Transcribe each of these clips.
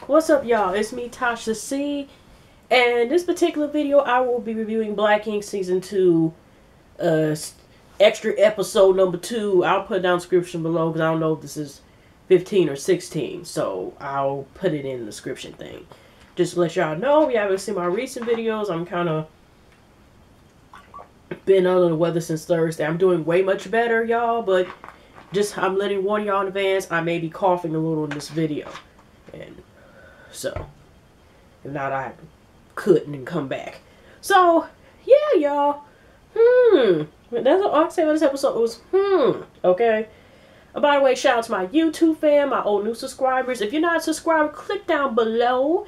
What's up, y'all? It's me, Tasha C. And this particular video, I will be reviewing Black Ink Season 2, extra episode number 2. I'll put it down in the description below because I don't know if this is 15 or 16. So I'll put it in the description thing. Just to let y'all know, if you haven't seen my recent videos, I'm kind of been under the weather since Thursday. I'm doing way much better, y'all, but I'm letting warn y'all in advance, I may be coughing a little in this video. And so, if not, I couldn't come back. So, yeah, y'all. That's all I can say about this episode was, okay. By the way, shout out to my YouTube fam, my old new subscribers. If you're not a subscriber, click down below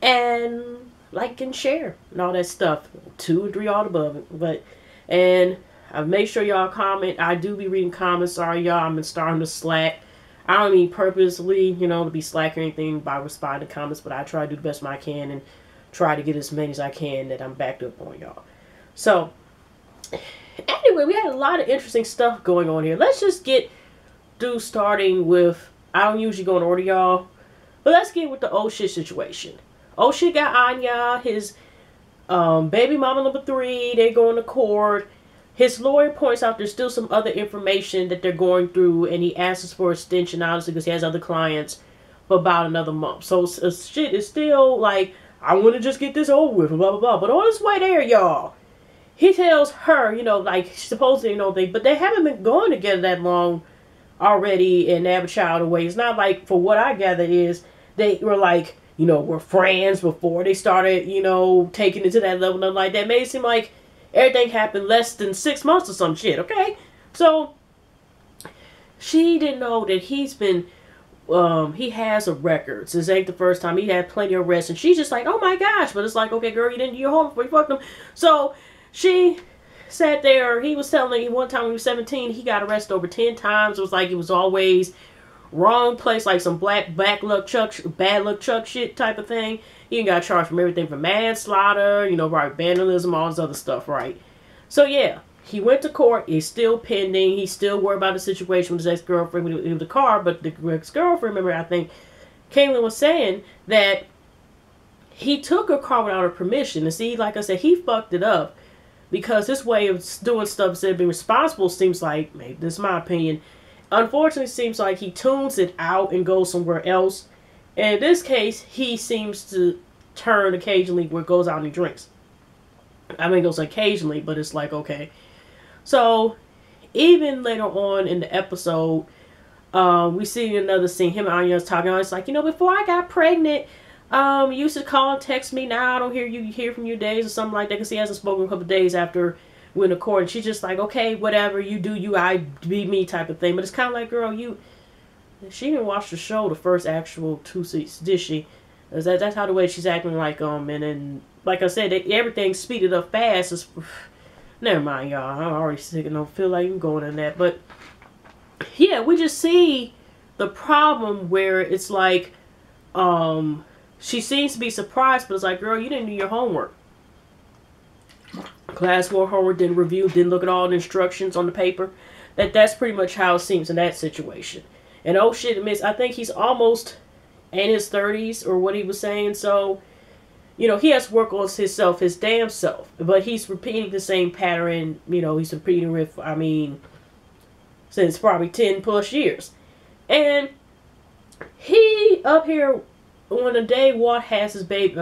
and like and share and all that stuff. 2 or 3 all above it. And make sure y'all comment. I do be reading comments. Sorry, y'all. I've been starting to slack. I don't mean purposely, to be slack or anything by responding to comments, but I try to do the best I can and try to get as many as I can that I'm backed up on, y'all. So, anyway, we had a lot of interesting stuff going on here. Let's just get through starting with, I don't usually go in order, y'all, but let's get with the oh shit situation. Oh shit got Anya, his baby mama number 3, they going to court. His lawyer points out there's still some other information that they're going through, and he asks for extension, honestly, because he has other clients for about another month. So shit is still like, I want to just get this over with, blah, blah, blah. But on his way there, y'all, he tells her, like, supposedly, but they haven't been going together that long already, and they have a child away. It's not like, for what I gather is, they were like, were friends before they started, taking it to that level. Nothing like that. Made it seem like everything happened less than 6 months or some shit, okay? So, she didn't know that he's been, he has a record. This ain't the first time. He had plenty of arrests. And she's just like, oh my gosh. But it's like, okay, girl, you didn't do your homework before you fucked him. So, she sat there. He was telling me one time when he was 17, he got arrested over 10 times. It was like, it was always wrong place, like some bad luck chuck shit type of thing. He got charged from everything from manslaughter, right, vandalism, all this other stuff, right? So yeah, he went to court. He's still pending. He's still worried about the situation with his ex-girlfriend with the car. But the ex-girlfriend, remember, I think Caitlin was saying that he took her car without her permission. And see, like I said, he fucked it up because this way of doing stuff instead of being responsible seems like, maybe this is my opinion, unfortunately seems like he tunes it out and goes somewhere else. And in this case, he seems to turn occasionally where it goes out and he drinks. I mean, it goes occasionally, but it's like, okay. So, even later on in the episode, we see another scene. Him and Anya's talking. It's like, before I got pregnant, you used to call and text me. Now I don't hear from you days or something like that. Because he hasn't spoken a couple of days after we went to court. And she's just like, okay, whatever. You do you, I be me type of thing. But it's kind of like, girl, she didn't watch the show, the first actual 2 seasons, did she? That's how the way she's acting like, and then, like I said, everything speeded up fast. Never mind, y'all. I'm already sick and don't feel like I'm going in that. But, yeah, we just see the problem where it's like, she seems to be surprised, but it's like, girl, you didn't do your homework. Class 4 homework, didn't review, didn't look at all the instructions on the paper. That's pretty much how it seems in that situation. And oh shit, I think he's almost in his 30s or what he was saying. So, he has to work on himself, his damn self. But he's repeating the same pattern, he's repeating with, since probably 10 plus years. And he up here on the day Walt has his baby,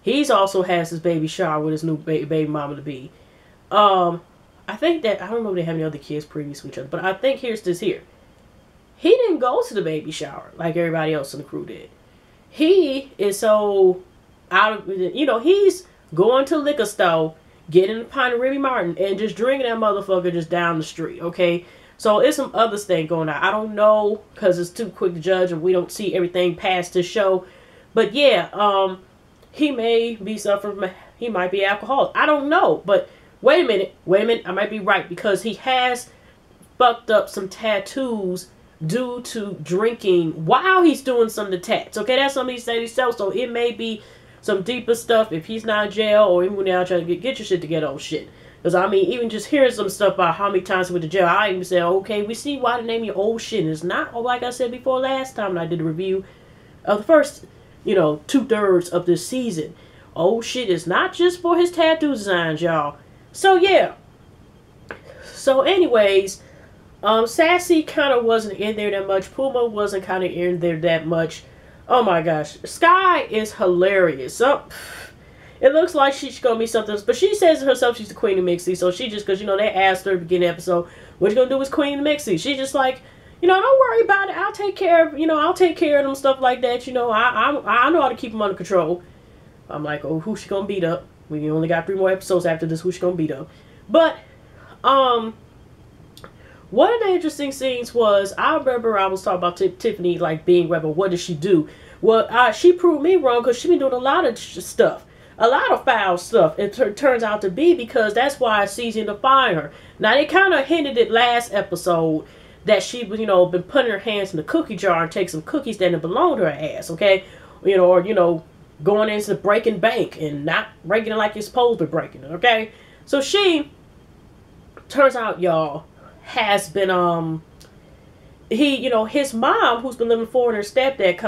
he's also has his baby shower with his new baby mama to be. I think that, I don't know if they have any other kids previous to each other, but I think here's this here. He didn't go to the baby shower like everybody else in the crew did. He is so out of, he's going to liquor store, getting a pint of Remy Martin, and just drinking that motherfucker just down the street, okay? So it's some other thing going on. I don't know, because it's too quick to judge, and we don't see everything past this show. But yeah, he may be suffering, he might be alcoholic. I don't know, but wait a minute, I might be right, because he has fucked up some tattoos due to drinking while he's doing some of the tats. Okay, that's something he said himself, so it may be some deeper stuff if he's not in jail, or even when they're trying to get your shit together, oh shit. Because, I mean, even just hearing some stuff about how many times he went to jail, I even said, okay, we see why the name your old shit. And it's not, like I said before last time when I did a review of the first, 2/3 of this season. Oh shit, it's not just for his tattoo designs, y'all. So yeah. So anyways, Sassy kind of wasn't in there that much. Puma wasn't kind of in there that much. Oh my gosh. Sky is hilarious. So, it looks like she's going to be something. But she says herself she's the queen of Mixie. So she just, because, they asked her at the beginning of the episode, what you going to do with queen of Mixie? She's just like, don't worry about it. I'll take care of, I'll take care of them, stuff like that. I know how to keep them under control. I'm like, oh, who's she going to beat up? We only got 3 more episodes after this. Who's she going to beat up? But, one of the interesting scenes was, I remember I was talking about Tiffany, like, being rebel. What did she do? Well, she proved me wrong because she been doing a lot of stuff. A lot of foul stuff. It turns out to be because that's why Cece ended up firing her. Now, they kind of hinted it last episode that she, been putting her hands in the cookie jar and take some cookies that didn't belong to her ass, okay? Or, going into breaking bank and not breaking it like you're supposed to be breaking it, okay? So she, turns out, y'all, has been his mom, who's been living for her stepdad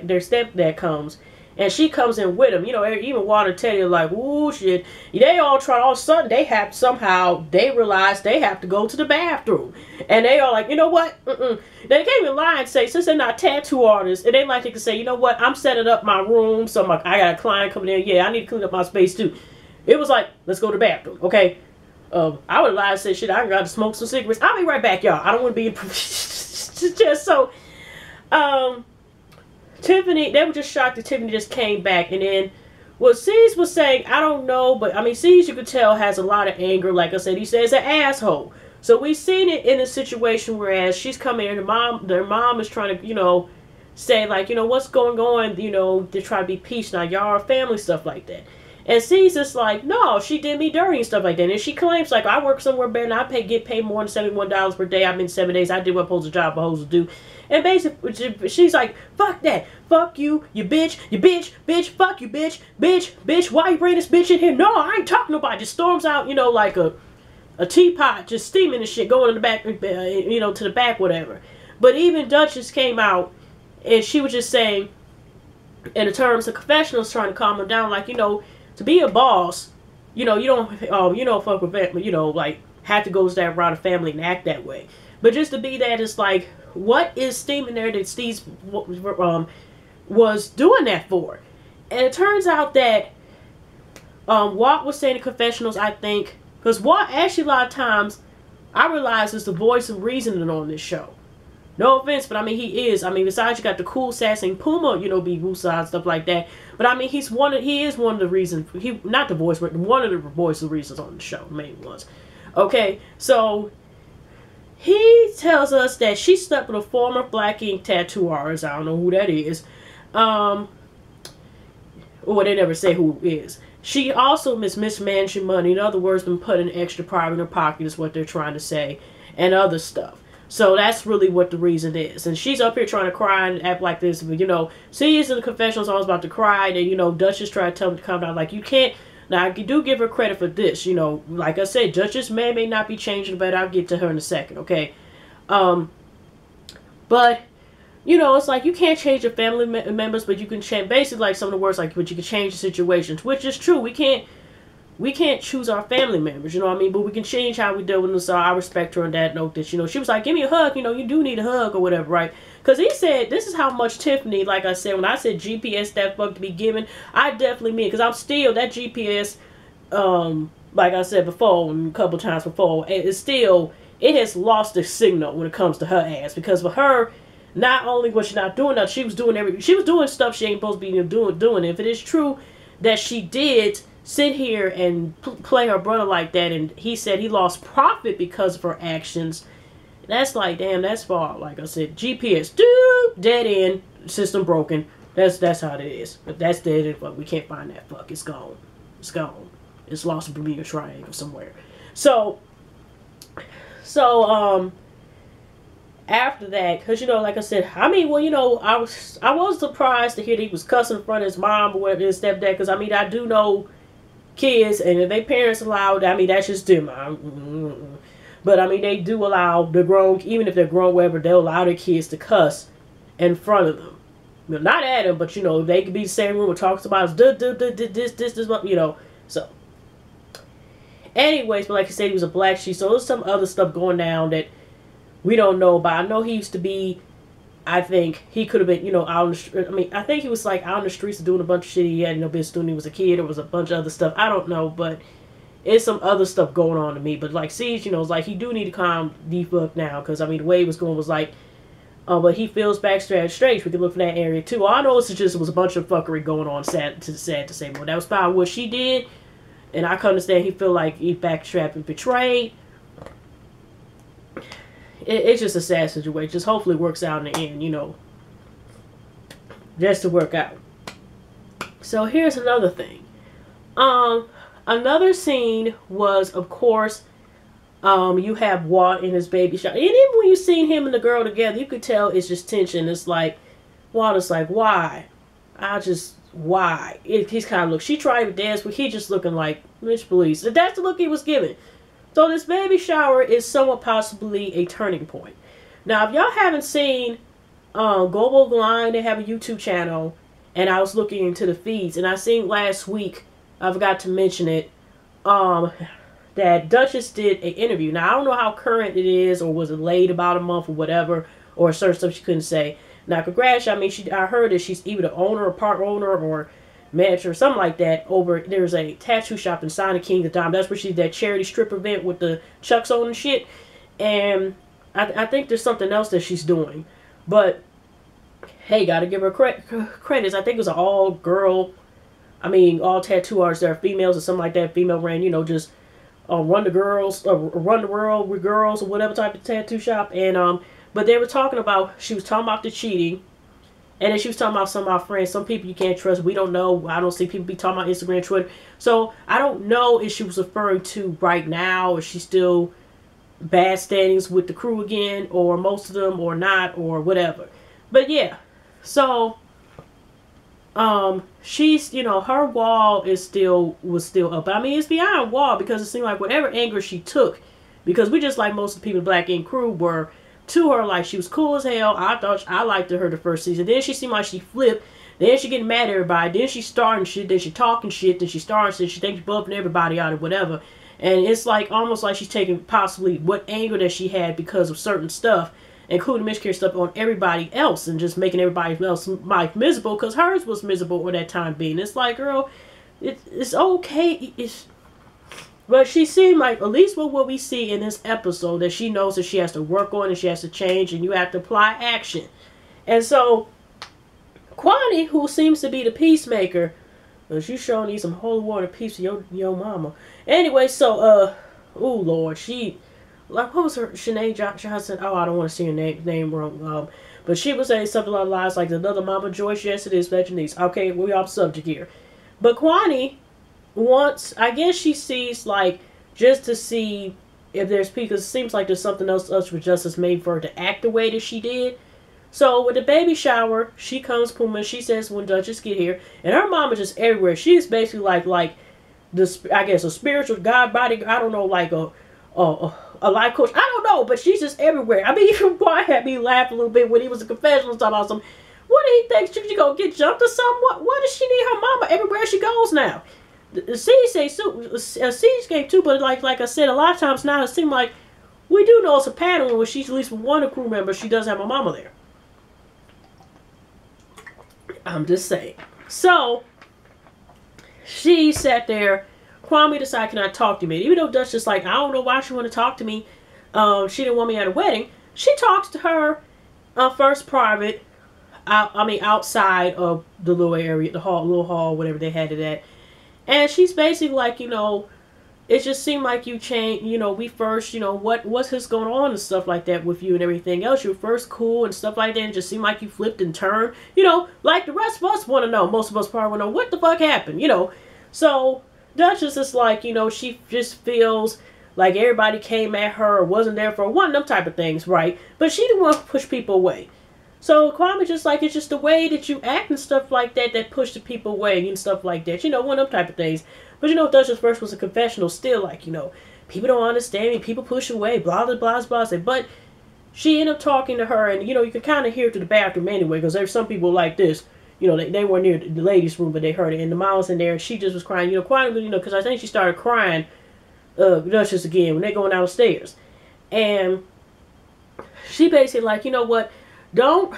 their stepdad comes, and she comes in with him. Even Water Teddy are like, ooh shit. They all try, all of a sudden they realize they have to go to the bathroom, and they are like, you know what? They can't even lie and say, since they're not tattoo artists, and they can say, you know what? I'm setting up my room, so I got a client coming in. Yeah, I need to clean up my space too. It was like, let's go to the bathroom, okay? I would lie and say, shit, I got to smoke some cigarettes. I'll be right back, y'all. I don't want to be just so. Tiffany, they were just shocked that Tiffany just came back, and then what C's was saying, I don't know, but I mean, C's, you could tell, has a lot of anger. Like I said, he says an asshole. So we've seen it in a situation whereas she's coming here, their mom is trying to, say like, what's going on, to try to be peace now, y'all are family, stuff like that. And C's just like, no, she did me dirty and stuff like that. And she claims, like, I work somewhere better and I get paid more than $71 per day. I'm in 7 days. I did what I'm supposed to job I'm supposed to do. And basically, she's like, fuck that. Fuck you, you bitch, fuck you, bitch. Why you bring this bitch in here? No, I ain't talking to nobody. Just storms out, like a teapot, just steaming and shit, going in the back, to the back, whatever. But even Duchess came out and she was just saying, in the terms of confessionals, trying to calm her down, like, to be a boss, you don't fuck with that, like, have to go that route of family and act that way. But just to be that, it's like, what is steaming there that Steve was doing that for? And it turns out that Walt was saying in confessionals, I think, because Walt actually a lot of times, I realize, is the voice of reasoning on this show. No offense, but I mean, he is. I mean, besides you got the cool sassy Puma, be Wusa and stuff like that. But I mean, he is one of the reasons, not the voice, but one of the voice of reasons on the show, the main ones. Okay, so he tells us that she slept with a former black ink tattoo artist. I don't know who that is. Well, they never say who it is. She also mismanaging money. In other words, been putting extra private in her pocket is what they're trying to say, and other stuff. So that's really what the reason is. And she's up here trying to cry and act like this. But, she's in the confessionals always about to cry. And, Duchess tried to tell him to calm down. Like, you can't. Now, I do give her credit for this. Like I said, Duchess may not be changing, but I'll get to her in a second, okay? But, it's like you can't change your family members, but you can change, basically like some of the words, like, but you can change the situations, which is true. We can't choose our family members, you know what I mean? But we can change how we deal with them. So I respect her on that note that, she was like, give me a hug, you do need a hug or whatever, right? Because he said, this is how much Tiffany, like I said, when I said GPS that fuck to be given, I definitely mean, because I'm still, that GPS, like I said before, and a couple times before, it's still, it has lost the signal when it comes to her ass. Because for her, not only was she not doing that, she was doing stuff she ain't supposed to be doing. If it is true that she did sit here and play her brother like that, and he said he lost profit because of her actions, that's like, damn, that's far. Like I said, GPS, dead end, system broken. That's how it is. If that's dead end, fuck, we can't find that fuck. It's gone. It's gone. It's lost in Bermuda Triangle somewhere. So after that, because like I said, I mean, well, I was surprised to hear that he was cussing in front of his mom or whatever, his stepdad, because I mean, I do know kids, and if their parents allowed, I mean, that's just them. But I mean, they do allow the grown, even if they're grown, whatever, they'll allow their kids to cuss in front of them. You know, not at him, but you know, they could be the same room and talks about this, you know. So, anyways, but like I said, he was a black sheep, so there's some other stuff going down that we don't know about. I know he used to be, I think he could have been, you know, out on the street. I mean, I think he was like out on the streets doing a bunch of shit he had no business doing when he was a kid. There was a bunch of other stuff. I don't know, but it's some other stuff going on to me. But like Siege, you know, it's like he do need to calm the fuck now, because I mean, the way he was going was like, but he feels backstraight. We can look for that area too. All I know is it was a bunch of fuckery going on. Sad to say, but that was probably what she did, and I can understand he feel like he backstrapped and betrayed. It's just a sad situation. Just hopefully it works out in the end, you know. Just to work out. So here's another thing. Another scene was, of course, you have Walt in his baby shower. And even when you seen him and the girl together, you could tell it's just tension. It's like, Walt is like, why? Why? He's kind of look. She tried to dance, but he just looking like, Mitch Police. And that's the look he was giving. So this baby shower is somewhat possibly a turning point. Now, if y'all haven't seen Global Line, they have a YouTube channel, and I was looking into the feeds, and I seen last week, I forgot to mention it, that Duchess did an interview. Now, I don't know how current it is, or was it late about a month or whatever, or certain stuff she couldn't say. Now, congrats, I mean, I heard that she's either the owner or part owner or manager or something like that over, there's a tattoo shop in Sonic Kingdom. That's where she did that charity strip event with the Chucks on and shit. And I think there's something else that she's doing. But, hey, gotta give her credits. I think it was an all-girl, I mean, all tattoo artists that are females or something like that. Female ran, you know, just run the world with girls or whatever type of tattoo shop. And, but they were talking about, she was talking about the cheating. And then she was talking about some of our friends. Some people you can't trust. We don't know. I don't see people be talking about Instagram, Twitter. So I don't know if she was referring to right now, or she's still bad standings with the crew again, or most of them, or not, or whatever. But yeah. So she's, you know, her wall was still up. I mean, it's beyond wall, because it seemed like whatever anger she took, because we just like most of the people in the Black Ink crew were to her, like she was cool as hell. I thought I liked her the first season. Then she seemed like she flipped. Then she getting mad at everybody. Then she starting shit. Then she talking shit. Then she starting shit. She thinks she's bumping everybody out or whatever. And it's like almost like she's taking possibly what anger that she had because of certain stuff, including miscarriage stuff, on everybody else, and just making everybody else life miserable, because hers was miserable at that time being. It's like, girl, it's okay. But she seemed like, at least with what we see in this episode, that she knows that she has to work on and she has to change, and you have to apply action. And so, Kwani, who seems to be the peacemaker, she's showing you some holy water peace to your mama. Anyway, so, oh Lord, she, like, what was her Sinead Johnson? Oh, I don't want to say her name wrong. But she was saying something along the lines like, another Mama Joyce, yes it is, that your niece. Okay, we off subject here. But Kwani wants, I guess she sees, like, just to see if there's, because it seems like there's something else for Justice made for her to act the way that she did. So with the baby shower, she comes, Puma, she says when Duchess get here, and her mama just everywhere. She's basically like this, I guess, a spiritual god body, I don't know, like a life coach, I don't know, but she's just everywhere. I mean, even boy had me laugh a little bit when he was a confessional talking about some, what did he think, she gonna get jumped or something? What does she need her mama everywhere she goes now? Siege game too, but like I said, a lot of times now it seems like we do know it's a pattern where she's at least one of the crew members, she does have a mama there. I'm just saying. So she sat there. Kwame decided, can I talk to me? Even though Dutch is like, I don't know why she want to talk to me. She didn't want me at a wedding. She talks to her first private. Outside of the little area, the little hall, whatever they had it at. And she's basically like, you know, it just seemed like you changed, you know, we first, you know, what's going on and stuff like that with you and everything else. You were first cool and stuff like that, and it just seemed like you flipped and turned, you know, like the rest of us want to know. Most of us probably want to know what the fuck happened, you know. So Duchess is like, you know, she just feels like everybody came at her or wasn't there for one of them type of things, right? But she didn't want to push people away. So Kwame just like, it's just the way that you act and stuff like that that pushed the people away and stuff like that. You know, one of them type of things. But you know, Duchess first was a confessional, still like, you know, people don't understand me, people push away, blah, blah, blah, blah. But she ended up talking to her, and, you know, you can kind of hear it to the bathroom anyway, because there's some people like this. You know, they weren't near the ladies' room, but they heard it. And the mom was in there, and she just was crying. You know, quietly, you know, because I think she started crying, Duchess again, when they're going downstairs. And she basically like, you know what, don't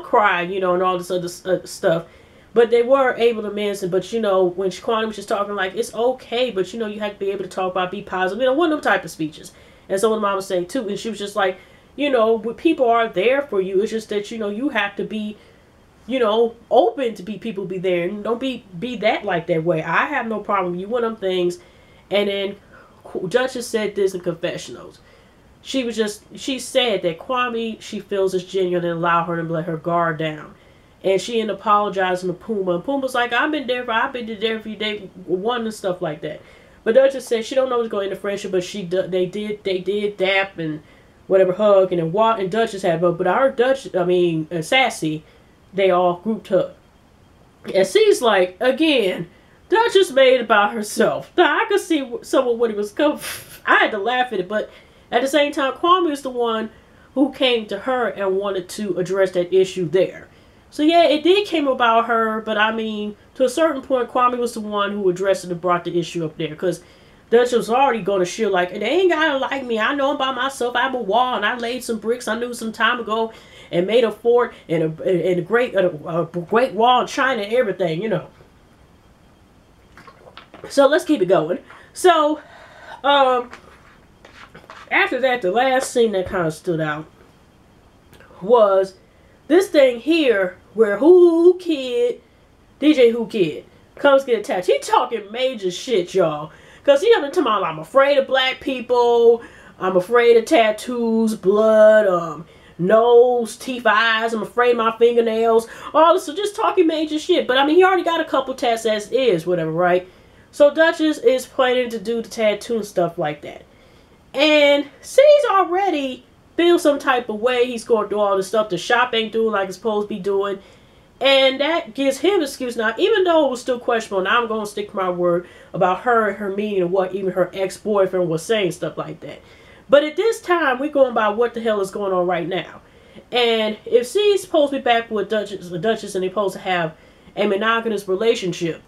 cry, you know, and all this other stuff. But they were able to mention, but, you know, when Kwame was just talking, like, it's okay, but, you know, you have to be able to talk about, be positive, you know, one of them type of speeches. And so the mom was saying, too, and she was just like, you know, people are there for you. It's just that, you know, you have to be, you know, open to people be there. And don't be that like that way. I have no problem with you, one of them things. And then Duchess said this in confessionals. She said that Kwame, she feels is genuine and allow her to let her guard down. And she ended up apologizing to Puma. And Puma's like, I've been there for you day one and stuff like that. But Duchess said she don't know what's going into friendship, but they did dap and whatever, hug, and then and Duchess had hug. But I heard Sassy, they all grouped her. And she's like, again, Duchess made it about herself. Now, I could see someone when it was coming. I had to laugh at it, but at the same time, Kwame is the one who came to her and wanted to address that issue there. So yeah, it did came about her, but I mean, to a certain point, Kwame was the one who addressed it and brought the issue up there, because Duchess was already going to shield like, they ain't gotta like me. I know I'm by myself. I have a wall, and I laid some bricks. I knew some time ago, and made a fort and a great wall in China and everything, you know. So let's keep it going. So, after that, the last scene that kind of stood out was this thing here where DJ Who Kid comes get attached. He talking major shit, y'all. Because he up talking about, I'm afraid of black people. I'm afraid of tattoos, blood, nose, teeth, eyes. I'm afraid of my fingernails. All this, so just talking major shit. But I mean, he already got a couple tats as is, whatever, right? So Duchess is planning to do the tattoo and stuff like that. And he's already feel some type of way. He's going through all this stuff the shop ain't doing like it's supposed to be doing. And that gives him an excuse now, even though it was still questionable. Now I'm going to stick to my word about her and her meaning and what even her ex-boyfriend was saying, stuff like that. But at this time, we're going by what the hell is going on right now. And if she's supposed to be back with Duchess and they're supposed to have a monogamous relationship,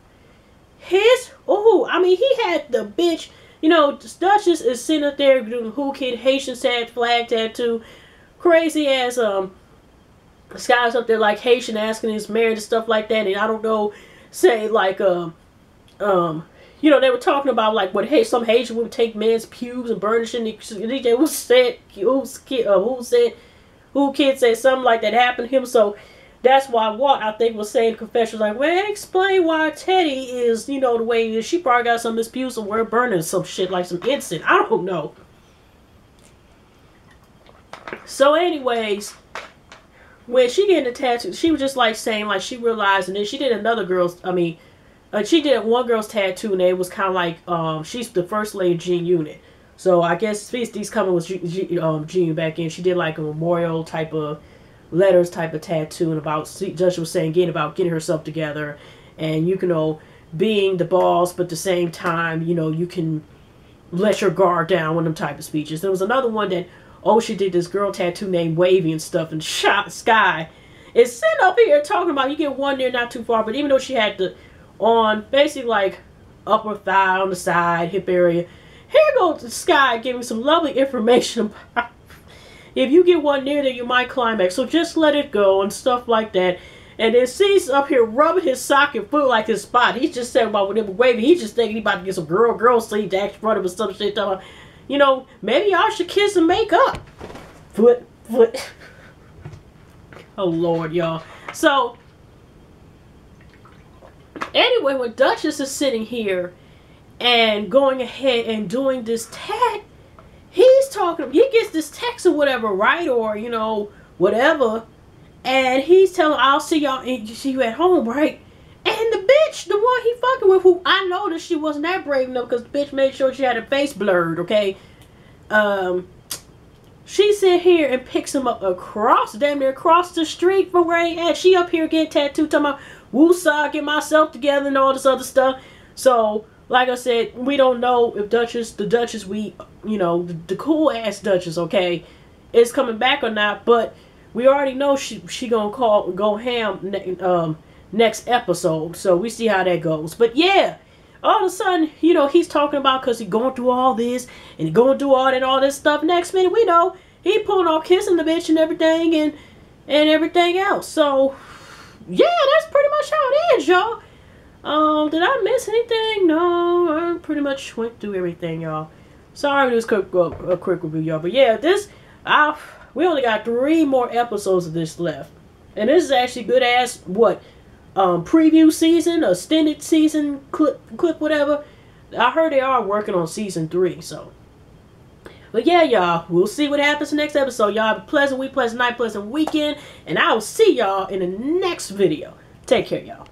he had the bitch. You know, Duchess is sitting up there doing Who Kid Haitian flag tattoo. Crazy ass, this guy's up there like Haitian asking his married and stuff like that. And I don't know, say like, you know, they were talking about like what some Haitian would take men's pubes and burn shit. DJ Who Kid said something like that happened to him. So that's why I think was saying confessions like, well, explain why Teddy is, you know, the way he is. She probably got some disputes somewhere burning some shit like some incense. I don't know. So anyways, when she getting the tattoo, she was just like saying like she realized, and then she did another girl's, she did one girl's tattoo, and it was kind of like, she's the first lady G Unit. So I guess these coming with G back in. She did like a memorial type of letters type of tattoo, and about Judge was saying again about getting herself together, and you know, being the boss, but at the same time, you know, you can let your guard down, one of them type of speeches. There was another one that she did this girl tattoo named Wavy and stuff, and Sky is sitting up here talking about, you get one there not too far, but even though she had the on basically like upper thigh on the side, hip area, here goes Sky giving some lovely information about if you get one near there, you might climax. So just let it go and stuff like that. And then C's up here rubbing his sock and foot like his spot. He's just saying about whatever Wavy. He's just thinking he about to get some girl sleep to act in front of him or some shit. You know, maybe y'all should kiss and make up. Foot. Oh, Lord, y'all. So, anyway, when Duchess is sitting here and going ahead and doing this tag, he's talking, he gets this text or whatever, right? Or, you know, whatever. And he's telling, I'll see you at home, right? And the bitch, the one he fucking with, who I noticed she wasn't that brave enough because the bitch made sure she had her face blurred, okay? She sit here and picks him up damn near across the street from where he at. She up here getting tattooed, talking about, woosah, get myself together and all this other stuff. So, like I said, we don't know if the Duchess, the cool ass Duchess, okay, is coming back or not, but we already know she gonna go ham next episode, so we see how that goes. But yeah, all of a sudden, you know, he's talking about because he's going through all this and going through all this stuff. Next minute, we know he pulling off kissing the bitch and everything and everything else. So yeah, that's pretty much how it is, y'all. Did I miss anything? No, I pretty much went through everything, y'all. Sorry, this a quick review, y'all. But yeah, we only got 3 more episodes of this left, and this is actually good ass preview season, extended season clip, whatever. I heard they are working on season 3, so. But yeah, y'all, we'll see what happens next episode. Y'all have a pleasant week, pleasant night, pleasant weekend, and I will see y'all in the next video. Take care, y'all.